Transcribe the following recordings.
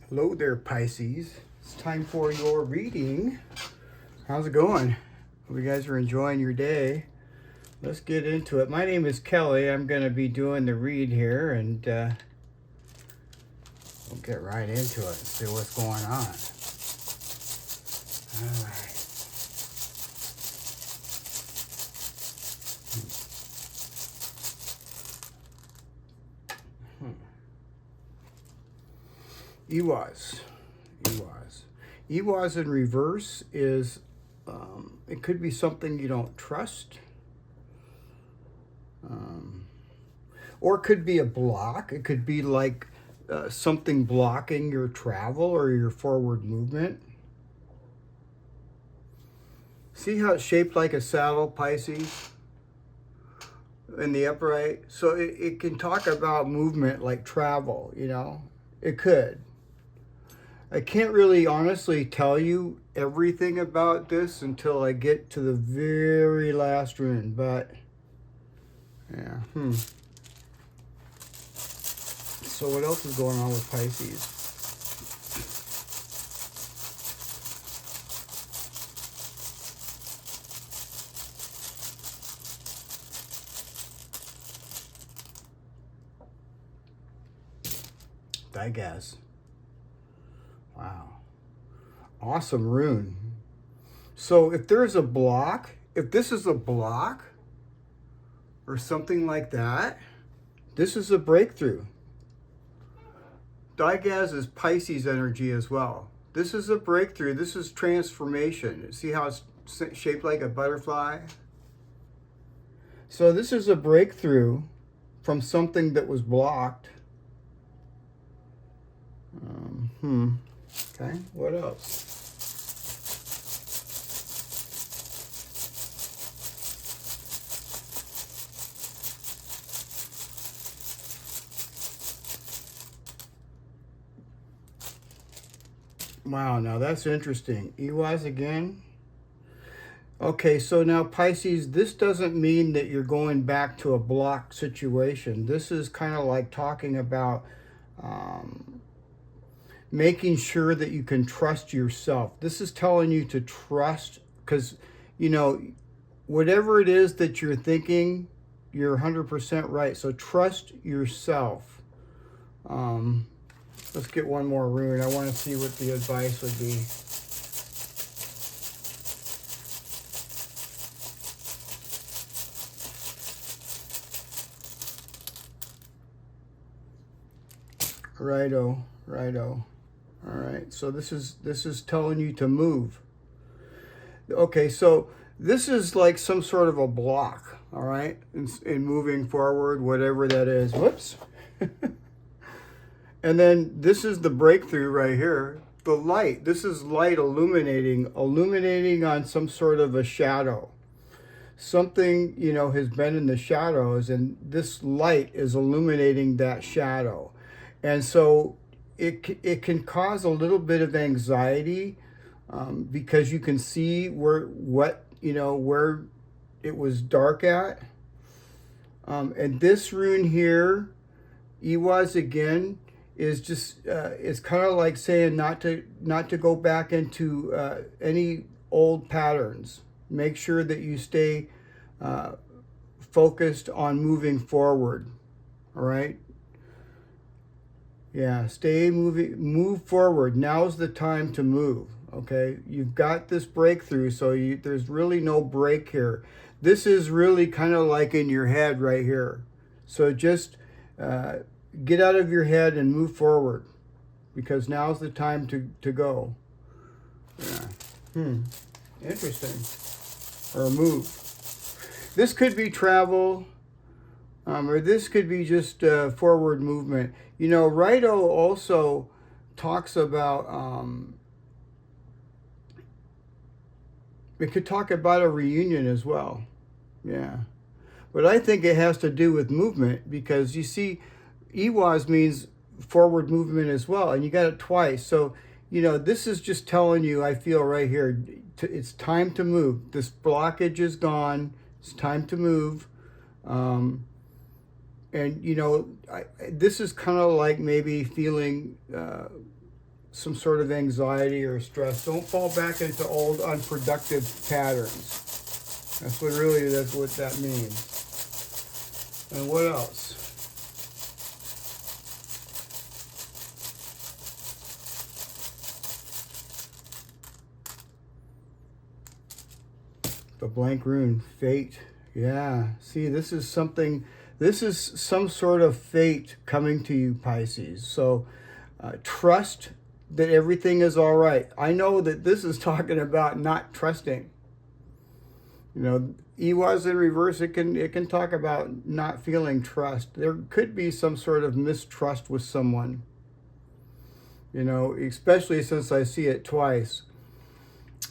Hello there, Pisces. It's time for your reading. How's it going? Hope you guys are enjoying your day. Let's get into it. My name is Kelly. I'm going to be doing the read here, and we'll get right into it and see what's going on. All right. EWAS in reverse is, it could be something you don't trust. Or it could be a block. It could be like something blocking your travel or your forward movement. See how it's shaped like a saddle, Pisces? In the upright. So it can talk about movement like travel, you know? It could. I can't really honestly tell you everything about this until I get to the very last rune, but yeah. So what else is going on with Pisces? Digas. Wow. Awesome rune. So if there's a block, if this is a block or something like that, this is a breakthrough. Digas is Pisces energy as well. This is a breakthrough. This is transformation. See how it's shaped like a butterfly? So this is a breakthrough from something that was blocked. Okay, what else? Wow, now that's interesting. EWAS again. Okay, so now Pisces, this doesn't mean that you're going back to a blocked situation. This is kind of like talking about making sure that you can trust yourself. This is telling you to trust, because, you know, whatever it is that you're thinking, you're 100% right. So trust yourself. Let's get one more rune. I want to see what the advice would be. Righto, righto. All right, so this is telling you to move. Okay, so this is like some sort of a block, all right, in moving forward, whatever that is. Whoops. And then this is the breakthrough right here. The light. This is light illuminating on some sort of a shadow. Something, you know, has been in the shadows, and this light is illuminating that shadow. And so it can cause a little bit of anxiety because you can see where it was dark at. And this rune here, EWAS again, is just it's kind of like saying not to go back into any old patterns. Make sure that you stay focused on moving forward. All right. Yeah, move forward. Now's the time to move, okay? You've got this breakthrough, so there's really no break here. This is really kind of like in your head right here. So just get out of your head and move forward, because now's the time to go. Yeah. Interesting. Or move. This could be travel. Or this could be just forward movement. You know, Righto also talks about, it could talk about a reunion as well. Yeah. But I think it has to do with movement, because you see, EWAS means forward movement as well, and you got it twice. So, you know, this is just telling you, I feel right here, it's time to move. This blockage is gone. It's time to move. And, you know, this is kind of like maybe feeling some sort of anxiety or stress. Don't fall back into old unproductive patterns. That's what that means. And what else? The blank rune, fate. Yeah, see, this is some sort of fate coming to you, Pisces. So trust that everything is all right. I know that this is talking about not trusting. You know, Iwa's in reverse, it can talk about not feeling trust. There could be some sort of mistrust with someone. You know, especially since I see it twice.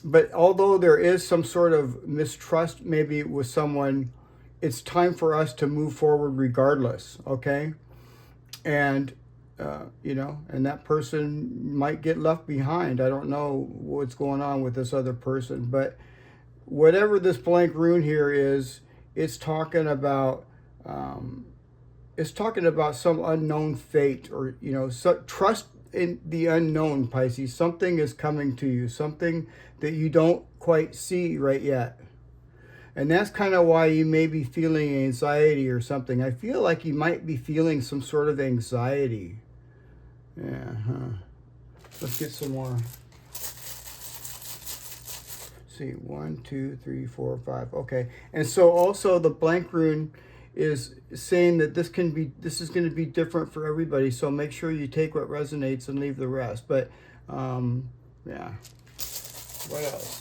But although there is some sort of mistrust maybe with someone, it's time for us to move forward regardless, okay? And, you know, and that person might get left behind. I don't know what's going on with this other person. But whatever this blank rune here is, it's talking about some unknown fate, or, you know, trust in the unknown, Pisces. Something is coming to you, something that you don't quite see right yet. And that's kind of why you may be feeling anxiety or something. I feel like you might be feeling some sort of anxiety. Yeah, Let's get some more. Let's see, 1, 2, 3, 4, 5. Okay. And so also the blank rune is saying that this is going to be different for everybody. So make sure you take what resonates and leave the rest. But yeah. What else?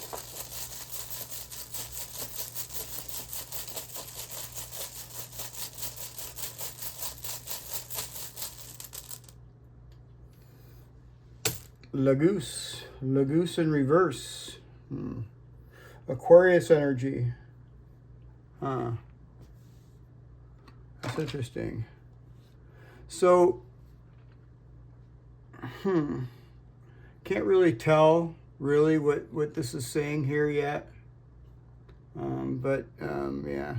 Lagoose in reverse. Aquarius energy. That's interesting. So, can't really tell really what this is saying here yet. Yeah.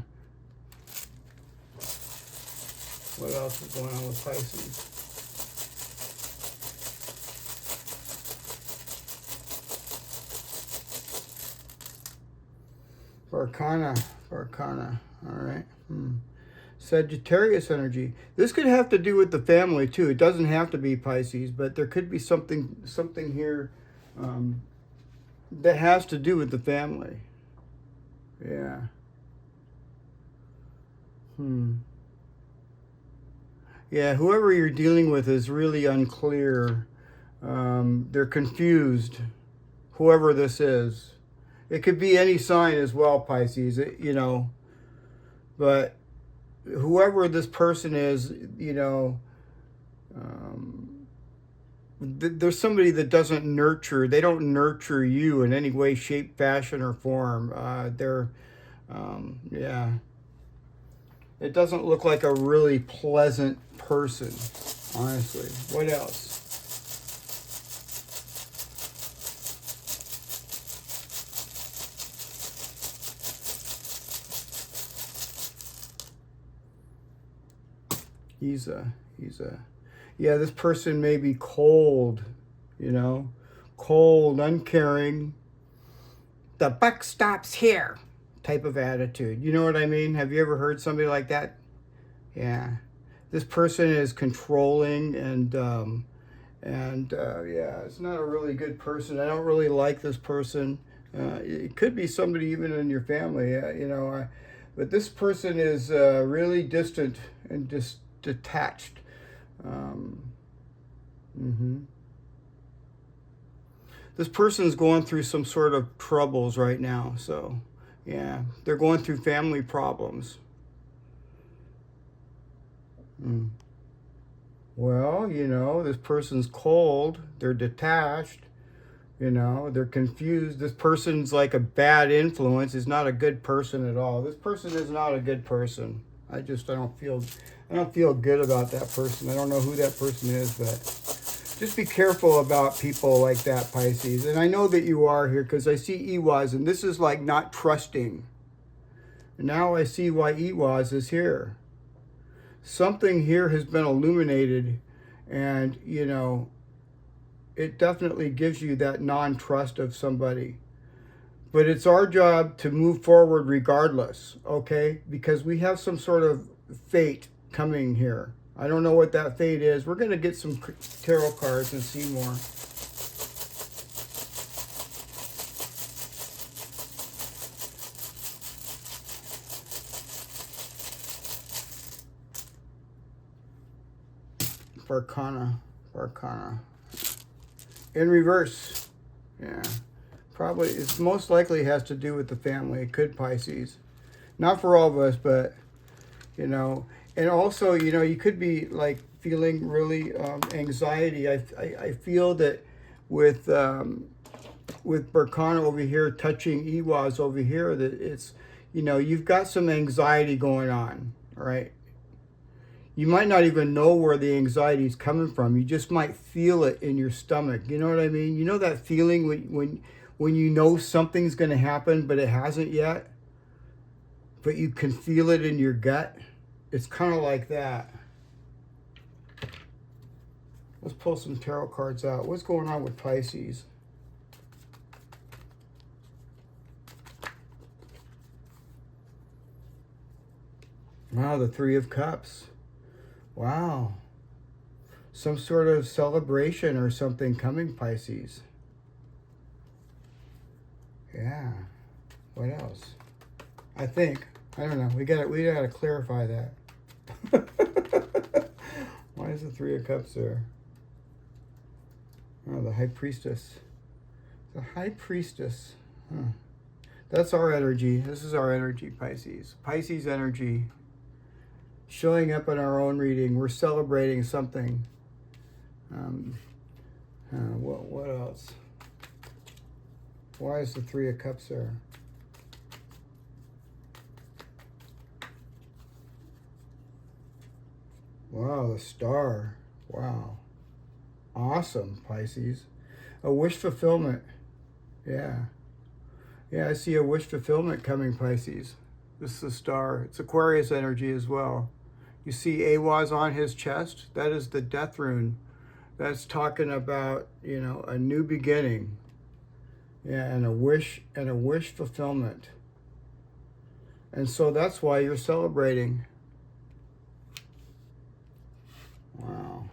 What else is going on with Pisces? Arcana. All right. Sagittarius energy. This could have to do with the family too. It doesn't have to be Pisces, but there could be something here that has to do with the family. Yeah. Yeah, whoever you're dealing with is really unclear. They're confused, whoever this is. It could be any sign as well, Pisces, you know. But whoever this person is, you know, there's somebody that they don't nurture you in any way, shape, fashion, or form. Yeah. It doesn't look like a really pleasant person, honestly. What else? Yeah, this person may be cold, you know, cold, uncaring, the buck stops here type of attitude. You know what I mean? Have you ever heard somebody like that? Yeah. This person is controlling and yeah, it's not a really good person. I don't really like this person. It could be somebody even in your family, you know, but this person is really distant and just detached. This person's going through some sort of troubles right now. So, yeah, they're going through family problems. Well, you know, this person's cold. They're detached. You know, they're confused. This person's like a bad influence. Is not a good person at all. This person is not a good person. I don't feel good about that person. I don't know who that person is, but just be careful about people like that, Pisces. And I know that you are here because I see Iwas, and this is like not trusting. And now I see why Iwas is here. Something here has been illuminated, and, you know, it definitely gives you that non-trust of somebody. But it's our job to move forward regardless, okay? Because we have some sort of fate coming here. I don't know what that fate is. We're going to get some tarot cards and see more. Arcana. In reverse. Yeah. Probably, it's most likely has to do with the family. It could, Pisces. Not for all of us, but, you know. And also, you know, you could be, like, feeling really anxiety. I feel that with Arcana over here touching Iwas over here, that it's, you know, you've got some anxiety going on, all right? You might not even know where the anxiety is coming from. You just might feel it in your stomach. You know what I mean? You know that feeling when you know something's going to happen, but it hasn't yet, but you can feel it in your gut? It's kind of like that. Let's pull some tarot cards out. What's going on with Pisces? Wow, the Three of Cups. Wow. Some sort of celebration or something coming, Pisces. Yeah. What else? I think. I don't know. We gotta clarify that. Why is the Three of Cups there? Oh, the High Priestess. The High Priestess. Huh. That's our energy. This is our energy, Pisces. Pisces energy. Showing up in our own reading. We're celebrating something. What else? Why is the Three of Cups there? Wow, the Star. Wow. Awesome, Pisces. A wish fulfillment. Yeah. Yeah, I see a wish fulfillment coming, Pisces. This is the Star. It's Aquarius energy as well. You see Awaz on his chest? That is the death rune. That's talking about, you know, a new beginning. Yeah, and a wish fulfillment. And so that's why you're celebrating. Wow.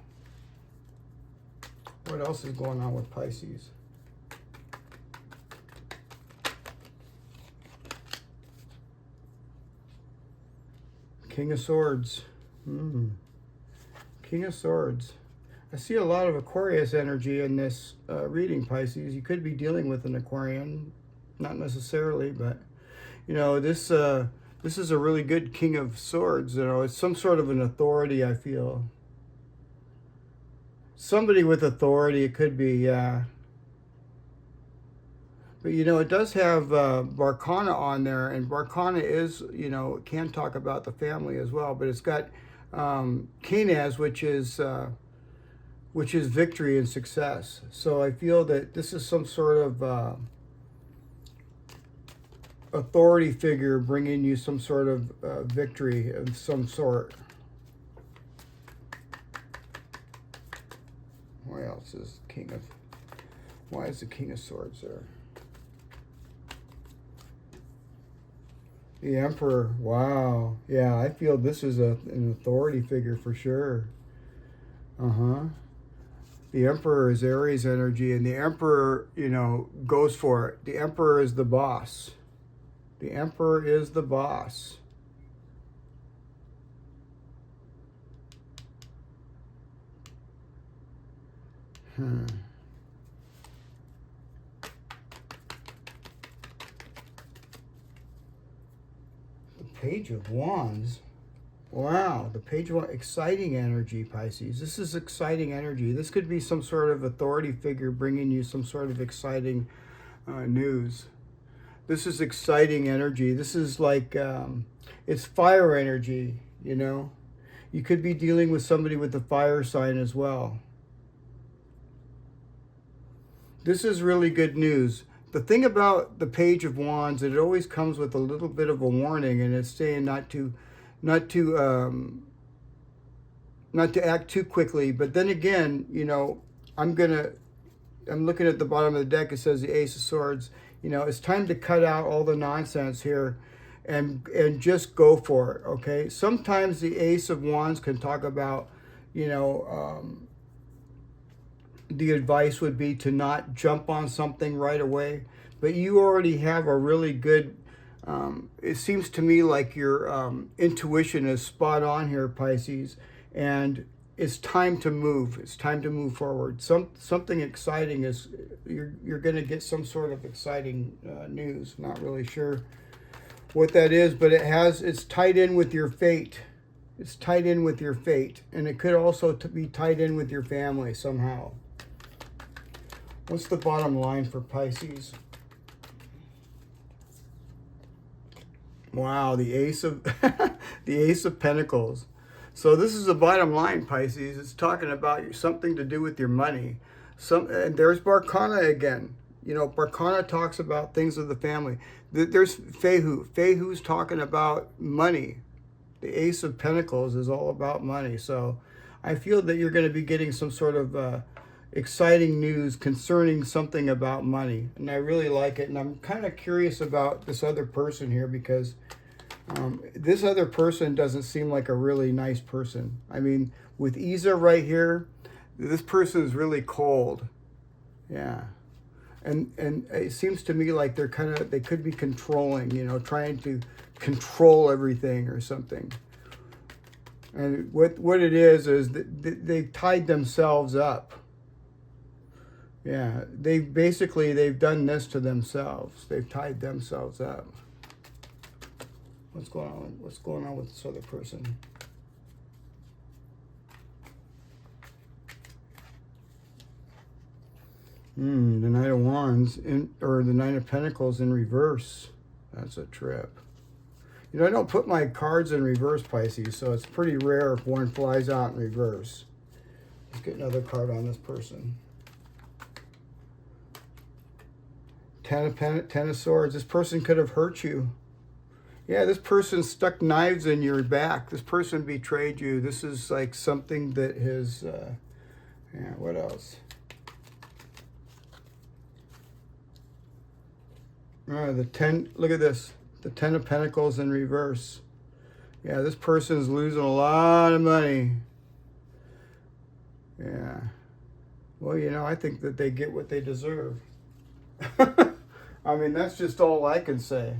What else is going on with Pisces? King of Swords. King of Swords. I see a lot of Aquarius energy in this reading, Pisces. You could be dealing with an Aquarian, not necessarily, but you know, this is a really good King of Swords. You know, it's some sort of an authority, I feel. Somebody with authority, it could be, yeah. But, you know, it does have Arcana on there, and Arcana is, you know, it can talk about the family as well, but it's got Kenaz, which is victory and success. So I feel that this is some sort of authority figure bringing you some sort of victory of some sort. Why else is why is the King of Swords there? The Emperor. Wow. Yeah, I feel this is an authority figure for sure. The Emperor is Aries energy, and the Emperor, you know, goes for it. The Emperor is the boss. The Emperor is the boss. The Page of Wands. Wow, the Page of Wands. Exciting energy, Pisces. This is exciting energy. This could be some sort of authority figure bringing you some sort of exciting news. This is exciting energy. This is like, it's fire energy, you know. You could be dealing with somebody with the fire sign as well. This is really good news. The thing about the Page of Wands, it always comes with a little bit of a warning, and it's saying not to act too quickly. But then again, you know, I'm gonna I'm looking at the bottom of the deck. It says the Ace of Swords. You know, it's time to cut out all the nonsense here and just go for it, okay? Sometimes the Ace of Wands can talk about, you know, the advice would be to not jump on something right away. But you already have a really good, it seems to me like your intuition is spot on here, Pisces. And it's time to move. It's time to move forward. Something exciting is, you're going to get some sort of exciting news. Not really sure what that is, but it's tied in with your fate. It's tied in with your fate. And it could also be tied in with your family somehow. What's the bottom line for Pisces? Wow, the Ace of the Ace of Pentacles. So this is the bottom line, Pisces. It's talking about something to do with your money. And there's Barkana again. You know, Barkana talks about things of the family. There's Fehu. Fehu's talking about money. The Ace of Pentacles is all about money. So I feel that you're going to be getting some sort of exciting news concerning something about money. And I really like it. And I'm kind of curious about this other person here because this other person doesn't seem like a really nice person. I mean, with Isa right here, this person is really cold. Yeah. And it seems to me like they could be controlling, you know, trying to control everything or something. And what it is that they've tied themselves up. Yeah, they've done this to themselves. They've tied themselves up. What's going on? What's going on with this other person? The Knight of Wands or the Nine of Pentacles in reverse. That's a trip. You know, I don't put my cards in reverse, Pisces, so it's pretty rare if one flies out in reverse. Let's get another card on this person. Ten of Swords. This person could have hurt you. Yeah, this person stuck knives in your back. This person betrayed you. This is like something that has, yeah, what else? Look at this. The Ten of Pentacles in reverse. Yeah, this person's losing a lot of money. Yeah. Well, you know, I think that they get what they deserve. I mean, that's just all I can say.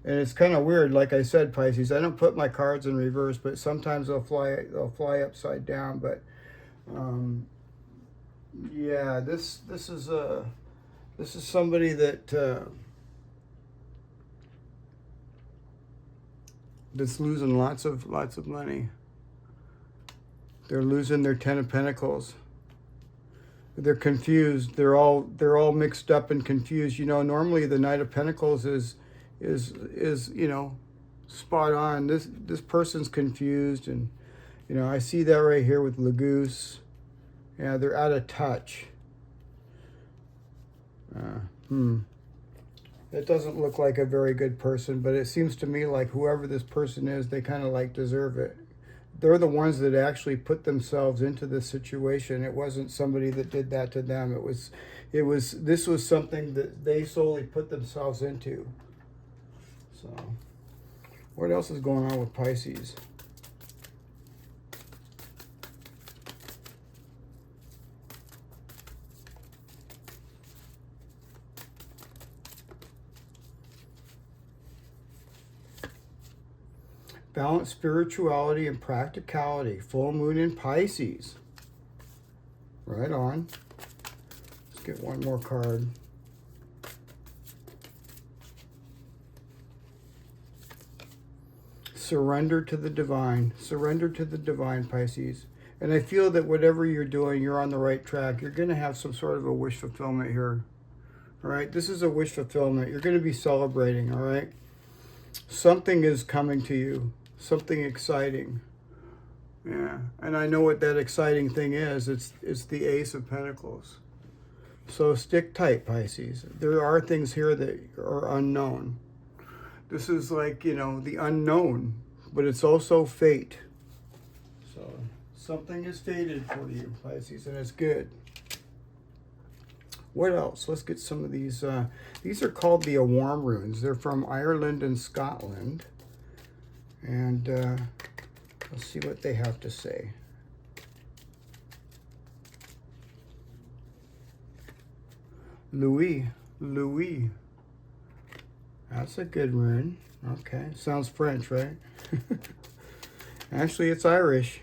And it's kind of weird, like I said, Pisces. I don't put my cards in reverse, but sometimes they'll fly upside down. But yeah, this is somebody that that's losing lots of money. They're losing their Ten of Pentacles. They're confused. They're all mixed up and confused. You know, normally the Knight of Pentacles is you know, spot on. This person's confused, and you know, I see that right here with Lagoose. Yeah, they're out of touch. That doesn't look like a very good person, but it seems to me like whoever this person is, they kind of like deserve it. They're the ones that actually put themselves into this situation. It wasn't somebody that did that to them. This was something that they solely put themselves into. So, what else is going on with Pisces? Balance spirituality and practicality. Full moon in Pisces. Right on. Let's get one more card. Surrender to the divine. Surrender to the divine, Pisces. And I feel that whatever you're doing, you're on the right track. You're going to have some sort of a wish fulfillment here. All right? This is a wish fulfillment. You're going to be celebrating, all right? Something is coming to you. Something exciting. Yeah. And I know what that exciting thing is. It's the Ace of Pentacles. So stick tight, Pisces. There are things here that are unknown. This is like, you know, the unknown, but it's also fate. So something is fated for you, Pisces, and it's good. What else? Let's get some of these. These are called the Awarm runes. They're from Ireland and Scotland. And let's see what they have to say. Louis. That's a good rune. Okay. Sounds French, right? Actually, it's Irish.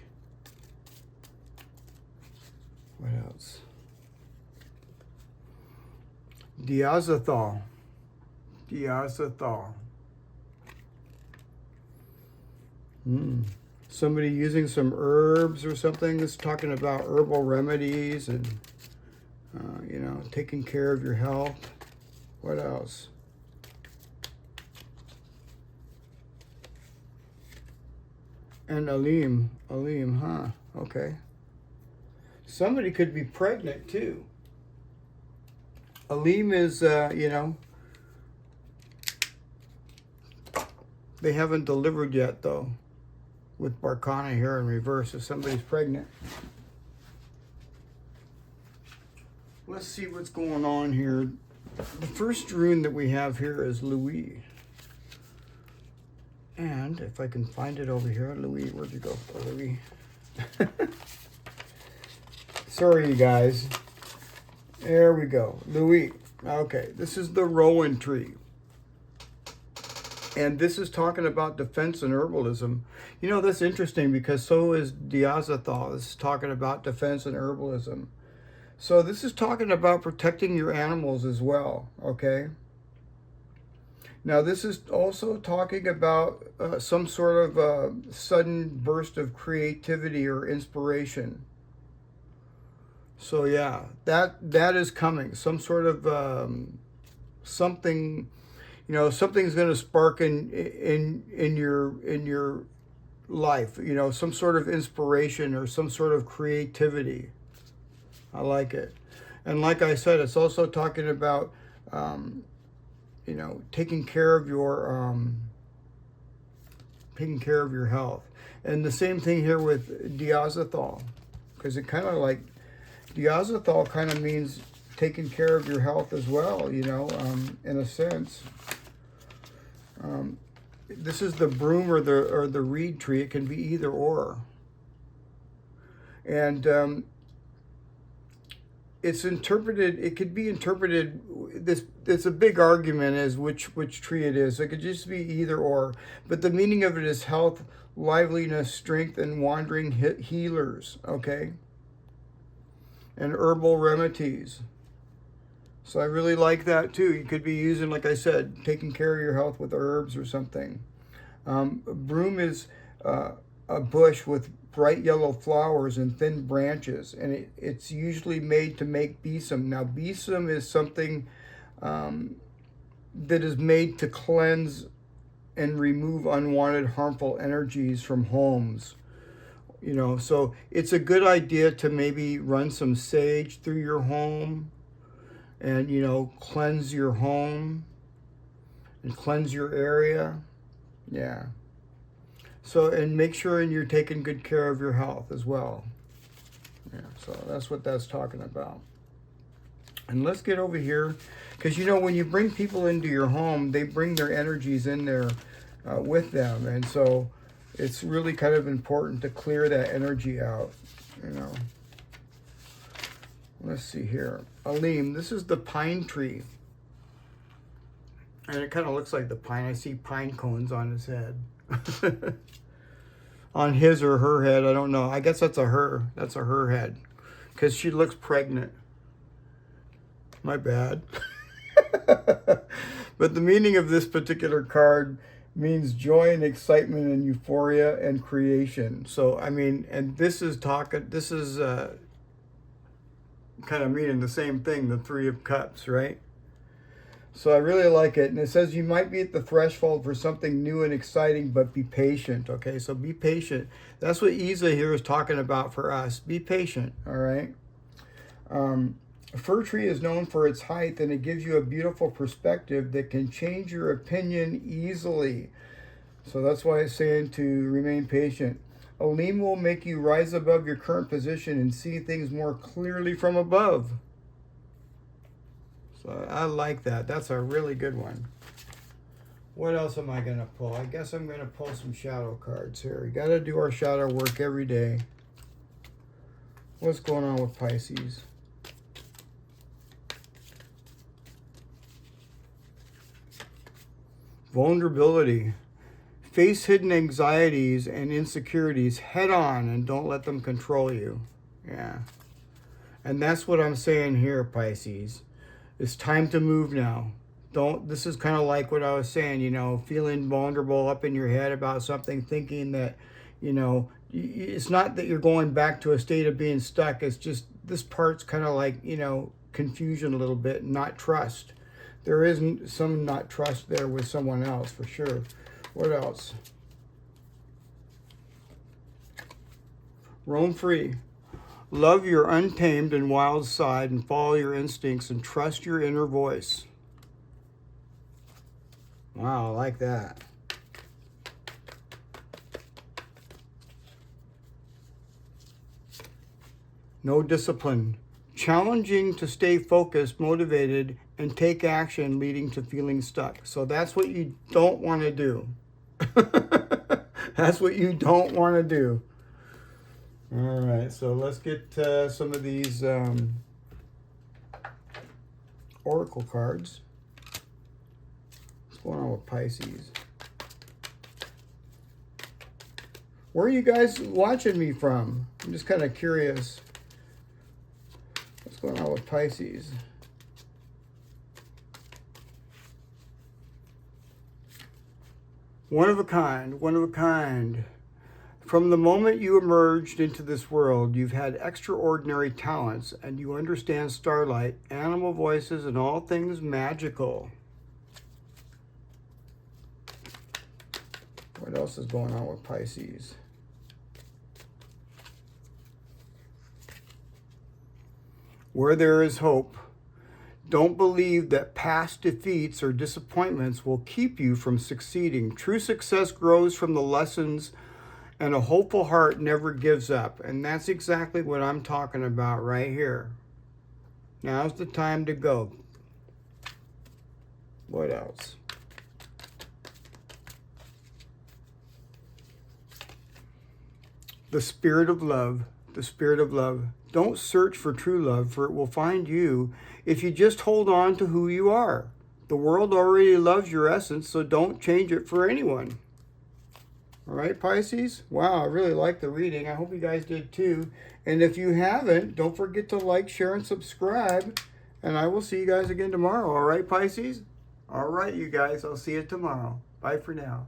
What else? Diazathal. Somebody using some herbs or something. That's talking about herbal remedies and, you know, taking care of your health. What else? And Alim, huh? Okay. Somebody could be pregnant too. Alim is, you know, they haven't delivered yet though. With Barkana here in reverse, if somebody's pregnant. Let's see what's going on here. The first rune that we have here is Louis. And if I can find it over here, Louis, where'd you go, Louis? Sorry, you guys. There we go, Louis. Okay, this is the rowan tree. And this is talking about defense and herbalism. You know, that's interesting because so is Diazathal. This is talking about defense and herbalism. So this is talking about protecting your animals as well, okay? Now, this is also talking about some sort of sudden burst of creativity or inspiration. So yeah, that is coming. Some sort of something, you know, something's going to spark in your life. You know, some sort of inspiration or some sort of creativity. I like it. And like I said, it's also talking about, you know, taking care of your health. And the same thing here with Diazathal, because it kind of like, Diazathal kind of means taking care of your health as well, you know, in a sense. This is the broom or the reed tree. It can be either or. And it's interpreted, it could be interpreted, it's a big argument as which tree it is. It could just be either or. But the meaning of it is health, liveliness, strength, and wandering healers, okay? And herbal remedies. So I really like that too. You could be using, like I said, taking care of your health with herbs or something. Broom is a bush with bright yellow flowers and thin branches, and it's usually made to make besom. Now, besom is something that is made to cleanse and remove unwanted harmful energies from homes. You know, so it's a good idea to maybe run some sage through your home and, you know, cleanse your home and cleanse your area. Yeah. So, and make sure you're taking good care of your health as well. Yeah, so that's what that's talking about. And let's get over here, because, you know, when you bring people into your home, they bring their energies in there with them. And so it's really kind of important to clear that energy out, you know. Let's see here. Alim, this is the pine tree. And it kind of looks like the pine. I see pine cones on his head. On his or her head, I don't know. I guess that's a her. That's a her head. Because she looks pregnant. My bad. But the meaning of this particular card means joy and excitement and euphoria and creation. So, I mean, and this is talking, this is kind of meaning the same thing, the Three of Cups, right? So I really like it. And it says you might be at the threshold for something new and exciting, but be patient. Okay, so be patient. That's what Isa here is talking about for us. Be patient, all right? A fir tree is known for its height, and it gives you a beautiful perspective that can change your opinion easily. So that's why it's saying to remain patient. Alim will make you rise above your current position and see things more clearly from above. So I like that. That's a really good one. What else am I going to pull? I guess I'm going to pull some shadow cards here. We got to do our shadow work every day. What's going on with Pisces? Vulnerability. Face hidden anxieties and insecurities head on and don't let them control you. Yeah. And that's what I'm saying here, Pisces. It's time to move now. This is kind of like what I was saying, you know, feeling vulnerable up in your head about something, thinking that, you know, it's not that you're going back to a state of being stuck. It's just this part's kind of like, you know, confusion a little bit, not trust. There isn't some not trust there with someone else for sure. What else? Roam free. Love your untamed and wild side and follow your instincts and trust your inner voice. Wow, I like that. No discipline. Challenging to stay focused, motivated, and take action, leading to feeling stuck. So that's what you don't want to do. That's what you don't want to do. All right, so let's get some of these oracle cards. What's going on with Pisces? Where are you guys watching me from? I'm just kind of curious. What's going on with Pisces? One of a kind, one of a kind. From the moment you emerged into this world, you've had extraordinary talents and you understand starlight, animal voices, and all things magical. What else is going on with Pisces? Where there is hope, don't believe that past defeats or disappointments will keep you from succeeding. True success grows from the lessons, and a hopeful heart never gives up. And that's exactly what I'm talking about right here. Now's the time to go. What else? The spirit of love. The spirit of love. Don't search for true love, for it will find you if you just hold on to who you are. The world already loves your essence, so don't change it for anyone. All right, Pisces? Wow, I really liked the reading. I hope you guys did too. And if you haven't, don't forget to like, share, and subscribe. And I will see you guys again tomorrow. All right, Pisces? All right, you guys. I'll see you tomorrow. Bye for now.